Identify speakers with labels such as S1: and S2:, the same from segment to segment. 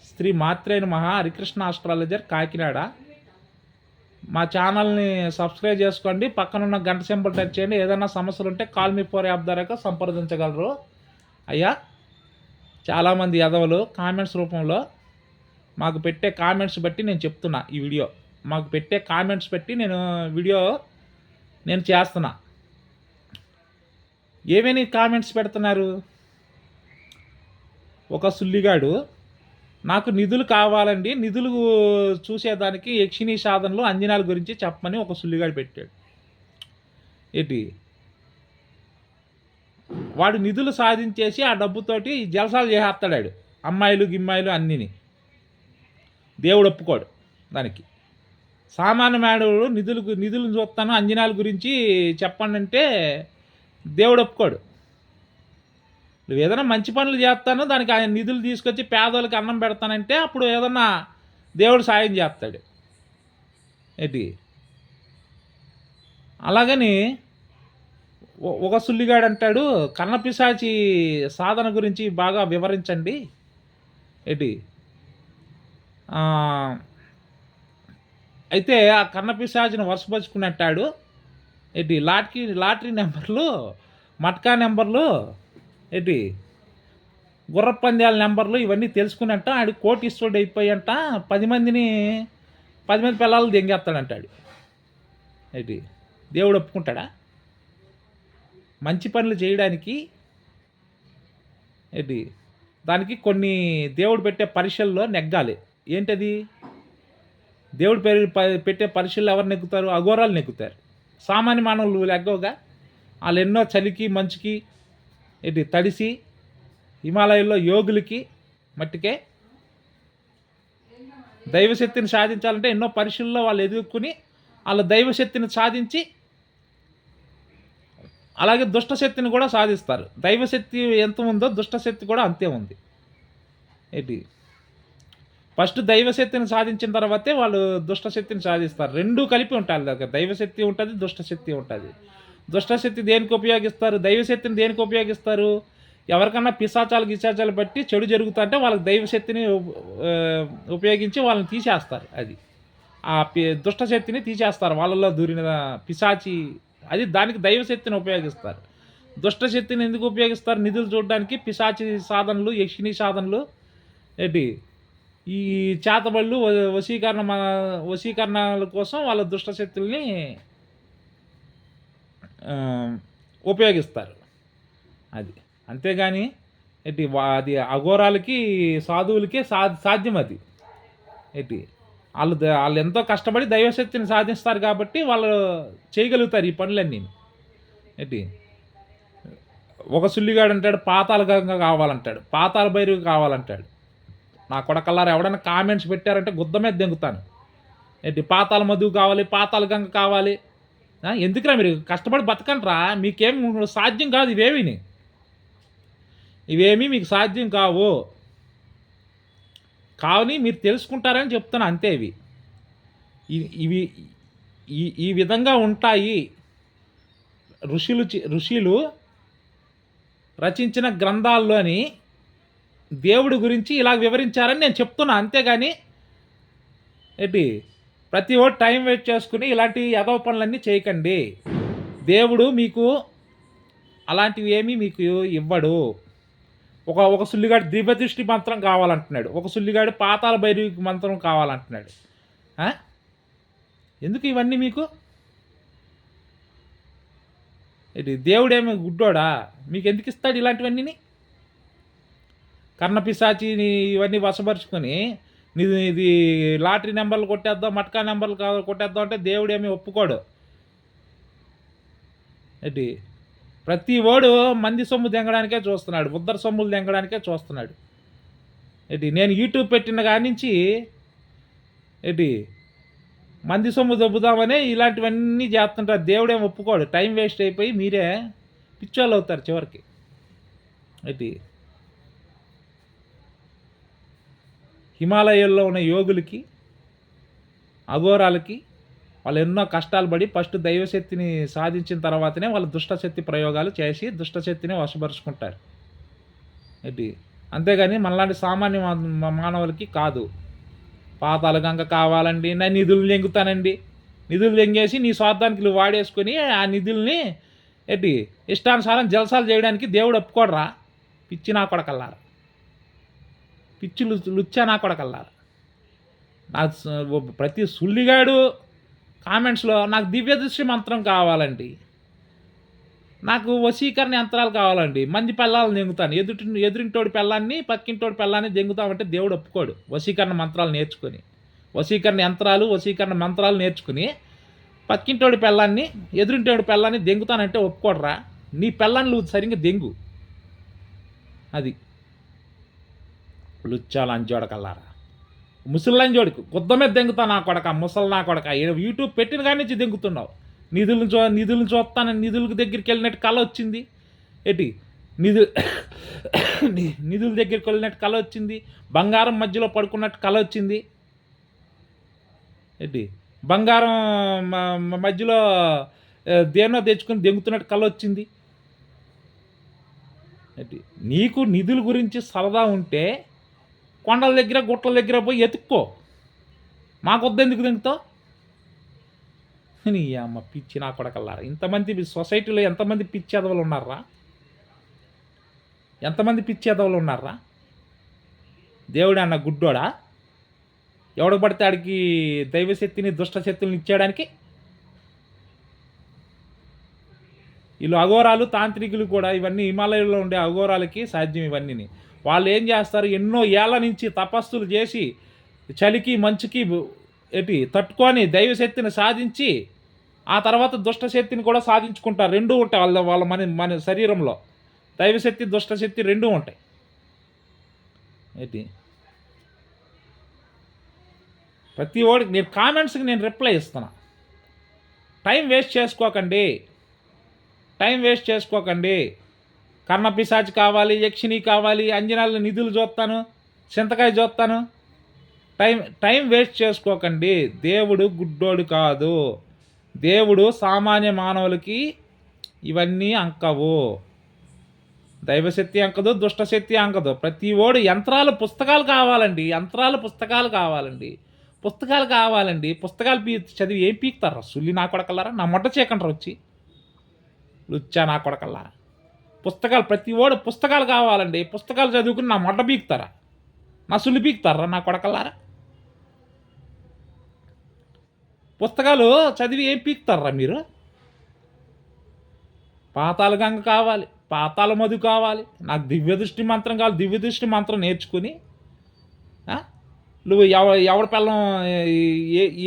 S1: శ్రీ మాత్రే నమః హరికృష్ణ ఆస్ట్రాలజర్ కాకినాడ. మా ఛానల్ని సబ్స్క్రైబ్ చేసుకోండి, పక్కనున్న గంట సింబల్ టచ్ చేయండి. ఏదైనా సమస్యలు ఉంటే కాల్ మీ ఫోర్ యాప్ ద్వారా సంప్రదించగలరు. అయ్యా, చాలామంది ఎదవలు కామెంట్స్ రూపంలో మాకు పెట్టే కామెంట్స్ బట్టి నేను చెప్తున్నా. ఈ వీడియో మాకు పెట్టే కామెంట్స్ బట్టి వీడియో నేను చేస్తున్నా. ఏమేమి కామెంట్స్ పెడుతున్నారు? ఒక సుల్లిగాడు నాకు నిధులు కావాలండి, నిధులు చూసేదానికి యక్షిణీ సాధనలు అంజనాల గురించి చెప్పమని ఒక సుల్లిగాడు పెట్టాడు. ఏంటి వాడు నిధులు సాధించేసి ఆ డబ్బుతోటి జలసాలు చేసేస్తాడు. అమ్మాయిలు గిమ్మాయిలు అన్నీని. దేవుడు ఒప్పుకోడు దానికి. సామాన్య మేడవుడు నిధులు చూస్తాను అంజనాల గురించి చెప్పండి అంటే దేవుడు ఒప్పుకోడు. నువ్వు ఏదైనా మంచి పనులు చేస్తాను, దానికి ఆయన నిధులు తీసుకొచ్చి పేదోళ్ళకి అన్నం పెడతానంటే అప్పుడు ఏదన్నా దేవుడు సాయం చేస్తాడు. ఏంటి అలాగని ఒక సుల్లిగాడు అంటాడు, కన్నపిశాచి సాధన గురించి బాగా వివరించండి. ఏంటి అయితే ఆ కన్నపిశాచిని వశపరుచుకున్నట్టాడు. ఏంటి లాటరీ నెంబర్లు, మట్కా నెంబర్లు, ఏంటి గుర్రపందాల నెంబర్లు ఇవన్నీ తెలుసుకున్నట్ట ఆడు కోటీశ్వరుడు అయిపోయంట 10 మంది పిల్లలు దెంగేస్తాడంటాడు. ఏంటి దేవుడు ఒప్పుకుంటాడా మంచి పనులు చేయడానికి? ఏంటి దానికి కొన్ని దేవుడు పెట్టే పరీక్షల్లో నెగ్గాలి. ఏంటది? దేవుడు పెట్టే పరీక్షలు ఎవరు నెగ్గుతారు? అఘోరాలు నెగ్గుతారు. సామాన్య మానవులు లెగ్గవుగా. వాళ్ళు ఎన్నో చలికి మంచుకి తడిసి హిమాలయాల్లో యోగులకి మట్టికే దైవశక్తిని సాధించాలంటే ఎన్నో పరీక్షల్లో వాళ్ళు ఎదుర్కొని వాళ్ళ దైవశక్తిని సాధించి అలాగే దుష్టశక్తిని కూడా సాధిస్తారు. దైవశక్తి ఎంత ఉందో దుష్టశక్తి కూడా అంతే ఉంది. ఏంటి ఫస్ట్ దైవశక్తిని సాధించిన తర్వాతే వాళ్ళు దుష్టశక్తిని సాధిస్తారు. రెండూ కలిపి ఉంటారు. దగ్గర దైవశక్తి ఉంటుంది, దుష్టశక్తి ఉంటుంది. దుష్టశక్తి దేనికి ఉపయోగిస్తారు? దైవశక్తిని దేనికి ఉపయోగిస్తారు? ఎవరికన్నా పిశాచాలు బట్టి చెడు జరుగుతుంటే వాళ్ళకి దైవశక్తిని ఉపయోగించి వాళ్ళని తీసేస్తారు. అది ఆ దుష్టశక్తిని తీసేస్తారు. వాళ్ళలో దూరిన పిశాచి అది దానికి దైవశక్తిని ఉపయోగిస్తారు. దుష్టశక్తిని ఎందుకు ఉపయోగిస్తారు? నిధులు చూడడానికి. పిశాచి సాధనలు, యక్షిణీ సాధనలు, ఏంటి ఈ చేతబళ్ళు, వశీకరణల కోసం వాళ్ళ దుష్టశక్తుల్ని ఉపయోగిస్తారు. అది అంతేగాని ఏంటి అది అఘోరాలకి సాధువులకే సాధ్యం. అది ఏంటి వాళ్ళు ఎంతో కష్టపడి దైవశక్తిని సాధిస్తారు కాబట్టి వాళ్ళు చేయగలుగుతారు ఈ పనులన్నీ. ఏంటి ఒక సుల్లిగాడు అంటాడు పాతాళ గంగ కావాలంటాడు, పాతాళ భైరవి కావాలంటాడు. నా కొడకల్లారు ఎవడైనా కామెంట్స్ పెట్టారంటే గుద్ద మీద దెంగుతాను. ఏంటి పాతాళ మధువు కావాలి, పాతాళ గంగ కావాలి. ఎందుకురా మీరు కష్టపడి బతకండ్రా? మీకేం సాధ్యం కాదు. ఇవేమీ మీకు సాధ్యం కావు. కావని మీరు తెలుసుకుంటారని చెప్తాను అంతే. ఇవి ఈ విధంగా ఉంటాయి. ఋషులు రచించిన గ్రంథాల్లోని దేవుడి గురించి ఇలా వివరించారని నేను చెప్తున్నా. అంతేగాని ఏంటి ప్రతి ఓటి టైం వేస్ట్ చేసుకుని ఇలాంటి ఎదవ పనులన్నీ చేయకండి. దేవుడు మీకు అలాంటివి ఏమీ మీకు ఇవ్వడు. ఒక సుల్లిగాడు దివ్యదృష్టి మంత్రం కావాలంటున్నాడు, ఒక సుల్లిగాడు పాతాళ భైరవి మంత్రం కావాలంటున్నాడు. ఎందుకు ఇవన్నీ మీకు? ఏంటి దేవుడేమి గుడ్డోడా? మీకు ఎందుకు ఇస్తాడు ఇలాంటివన్నీ? కర్ణపిశాచిని ఇవన్నీ వశపరుచుకొని ఇది లాటరీ నెంబర్లు కొట్టేద్దాం, మట్కా నెంబర్లు కొట్టేద్దాం అంటే దేవుడేమీ ఒప్పుకోడు. ఏంటి ప్రతి ఓడు మంది సొమ్ము దెంగడానికే చూస్తున్నాడు, ఉద్దర సొమ్ములు దెంగడానికే చూస్తున్నాడు. ఏంటి నేను యూట్యూబ్ పెట్టిన కాడి నుంచి ఏంటి మంది సొమ్ము దొబ్బుదామనే ఇలాంటివన్నీ చేస్తుంటారు. దేవుడేం ఒప్పుకోడు. టైం వేస్ట్ అయిపోయి మీరే పిచ్చోళ్ళు అవుతారు చివరికి. ఏంటి హిమాలయాల్లో ఉన్న యోగులకి, అఘోరాలకి వాళ్ళు ఎన్నో కష్టాలు పడి ఫస్ట్ దైవశక్తిని సాధించిన తర్వాతనే వాళ్ళు దుష్టశక్తి ప్రయోగాలు చేసి దుష్టశక్తిని వశపరుచుకుంటారు. ఏంటి అంతేగాని మనలాంటి సామాన్య మానవులకి కాదు. పాతాళ గంగ కావాలండి, నా నిధులు దెంగుతానండి. నిధులు దెంగేసి నీ స్వార్థానికి నువ్వు వాడేసుకొని ఆ నిధుల్ని ఏంటి ఇష్టానుసారం జలసాలు చేయడానికి దేవుడు ఒప్పుకోడరా. పిచ్చి నా కొడకల్లారా, పిచ్చి లుచ్చా నా కొడకల్లారా. ప్రతి సుల్లిగాడు కామెంట్స్లో నాకు దివ్య దృష్టి మంత్రం కావాలండి, నాకు వశీకరణ యంత్రాలు కావాలండి, మంది పిల్లల్ని దెంగుతాను, ఎదురింటోడి పిల్లాన్ని పక్కింటోడి పిల్లాన్ని దెంగుతామంటే దేవుడు ఒప్పుకోడు. వశీకరణ మంత్రాలు నేర్చుకొని, వశీకరణ యంత్రాలు వశీకరణ మంత్రాలు నేర్చుకుని పక్కింటోడి పిల్లాన్ని ఎదురింటోడి పిల్లాన్ని దెంగుతానంటే ఒప్పుకోడరా. నీ పిల్లాన్ని నువ్వు సరిగ్గా దెంగు. అది లుచ్చాలు అంజోడకల్లారా. ముసలింజోడికి గుద్ద మీద దెంగుతా నా కొడక, ముసలి నా కొడక. యూట్యూబ్ పెట్టిన కాడి నుంచి దెంగుతున్నావు. నిధులను చూస్తానని నిధులకు దగ్గరికి వెళ్ళినట్టు కళ వచ్చింది. ఏంటి నిధుల దగ్గరికి వెళ్ళినట్టు కళ వచ్చింది. బంగారం మధ్యలో పడుకున్నట్టు కళ వచ్చింది. ఏంటి బంగారం మధ్యలో దేన్నో తెచ్చుకొని దెంగుతున్నట్టు కళ వచ్చింది. ఏంటి నీకు నిధుల గురించి సరదా ఉంటే కొండల దగ్గర గుట్టల దగ్గర పోయి ఎత్తుక్కో. మాకొద్దు ఎందుకు దెంగుతావు? నీ అమ్మ పిచ్చి నా కొడకల్లారా. ఇంతమంది సొసైటీలో ఎంతమంది పిచ్చి ఎదవలు ఉన్నారా? ఎంతమంది పిచ్చి ఎదవలు ఉన్నారా? దేవుడు అన్న గుడ్డోడా? ఎవడు పడితే ఆడికి దైవశక్తిని దుష్టశక్తులను ఇచ్చేయడానికి? వీళ్ళు అఘోరాలు తాంత్రికులు కూడా ఇవన్నీ హిమాలయంలో ఉండే అఘోరాలకి సాధ్యం ఇవన్నీ. వాళ్ళు ఏం చేస్తారు, ఎన్నో ఏళ్ళ నుంచి తపస్సులు చేసి చలికి మంచుకి తట్టుకొని దైవశక్తిని సాధించి ఆ తర్వాత దుష్టశక్తిని కూడా సాధించుకుంటారు. రెండూ ఉంటాయి వాళ్ళ మన శరీరంలో. దైవశక్తి దుష్టశక్తి రెండూ ఉంటాయి. ప్రతి ఓడికి నేను కామెంట్స్కి నేను రిప్లై ఇస్తున్నా. టైం వేస్ట్ చేసుకోకండి. కర్ణపిశాచి కావాలి, యక్షిణి కావాలి, అంజనాల నిధులు చూస్తాను, చింతకాయ చూస్తాను. టైం వేస్ట్ చేసుకోకండి. దేవుడు గుడ్డోడు కాదు. దేవుడు సామాన్య మానవులకి ఇవన్నీ అంకవు. దైవశక్తి అంకదు, దుష్టశక్తి అంకదు. ప్రతి ఓడు పుస్తకాలు కావాలండి. పుస్తకాలు చదివి ఏం పీకుతారా? సుల్లి నా కొడకల్లారా. నా మొట్ట చేయకంటారు వచ్చి లుచ్చా నా కొడకల్లారా. ప్రతి ఓడు పుస్తకాలు కావాలండి. పుస్తకాలు చదువుకుని నా మొట్ట పీకుతారా? నా సుల్లి పీకుతారా నా కొడకల్లారా? పుస్తకాలు చదివి ఏం పీకుతారా మీరు? పాతాళ గంగ కావాలి, పాతాళ మధు కావాలి, నాకు దివ్య దృష్టి మంత్రం కావాలి. దివ్య దృష్టి మంత్రం నేర్చుకుని నువ్వు ఎవడ పిల్లం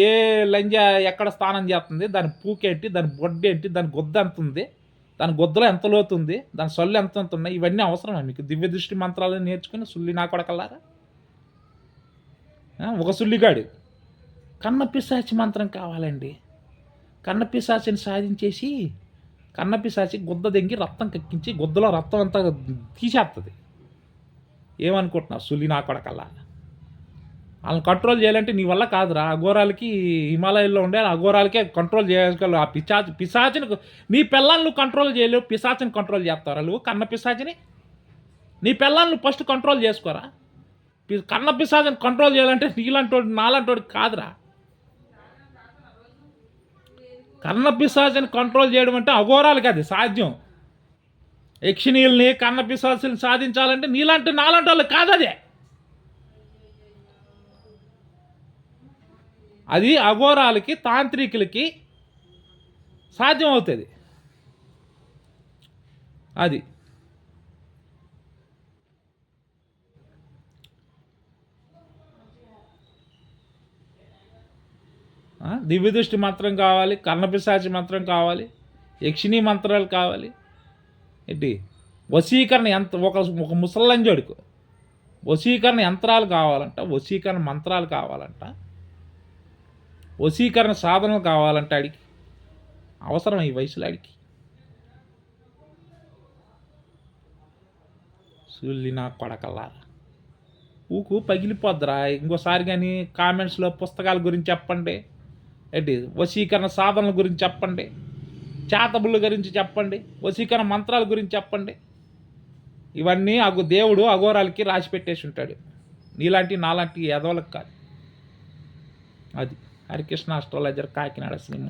S1: ఏ లంజ ఎక్కడ స్నానం చేస్తుంది, దాని పూకేంటి, దాని బొడ్డేంటి, దాని గుద్ద ఎంత ఉంది, దాని గుద్దలో ఎంత లోతుంది, దాని సొల్లు ఎంత ఉన్నాయి, ఇవన్నీ అవసరమా మీకు? దివ్య దృష్టి మంత్రాలు నేర్చుకుని సుల్లి నా కొడకల్లారా. ఒక సుల్లిగాడు కన్నపిశాచి మంత్రం కావాలండి. కన్నపిశాచిని సాధించేసి కన్నపిశాచి గుద్ద దెంగి రక్తం కక్కించి గుద్దలో రక్తం అంతా తీసేస్తుంది. ఏమనుకుంటున్నావు సుల్లి నా కొడకల్లా? వాళ్ళని కంట్రోల్ చేయాలంటే నీ వల్ల కాదురా. అఘోరాలకి హిమాలయాల్లో ఉండే అఘోరాలకే కంట్రోల్ చేయగలవు. ఆ పిశాచిని నీ పిల్లల్ని నువ్వు కంట్రోల్ చేయలేవు, పిశాచిని కంట్రోల్ చేస్తారా నువ్వు? కన్న పిశాచిని నీ పిల్లల్ని నువ్వు ఫస్ట్ కంట్రోల్ చేసుకోరా. కన్న పిశాచిని కంట్రోల్ చేయాలంటే నీలాంటోడు నాలాంటోడు కాదురా. కన్న పిశాచిని కంట్రోల్ చేయడం అంటే అఘోరాలకి అది సాధ్యం. యక్షిణీల్ని కన్న పిశాచిని సాధించాలంటే నీలాంటి నాలాంటి వాళ్ళు కాదు. అది అఘోరాలకి తాంత్రికులకి సాధ్యం అవుతుంది. అది దివ్య దృష్టి మంత్రం కావాలి, కర్ణపిశాచి మంత్రం కావాలి, యక్షిణీ మంత్రాలు కావాలి. వశీకరణ ఒక ముసలంజోడికి వశీకరణ యంత్రాలు కావాలంట, వశీకరణ మంత్రాలు కావాలంట, వశీకరణ సాధనలు కావాలంట. ఆడికి అవసరం ఈ వయసులో ఆడికి. సుల్లి నా కొడకల్లారా. ఊకు పగిలిపోద్దురా. ఇంకోసారి కానీ కామెంట్స్లో పుస్తకాల గురించి చెప్పండి, వశీకరణ సాధనల గురించి చెప్పండి, చేతబుళ్ళ గురించి చెప్పండి, వశీకరణ మంత్రాల గురించి చెప్పండి. ఇవన్నీ దేవుడు అఘోరాలకి రాసి పెట్టేసి ఉంటాడు. నీలాంటి నాలాంటి ఎదవలకు కాదు. అది హరికృష్ణ అస్ట్రాలజర్ కాకినాడ సినిమా.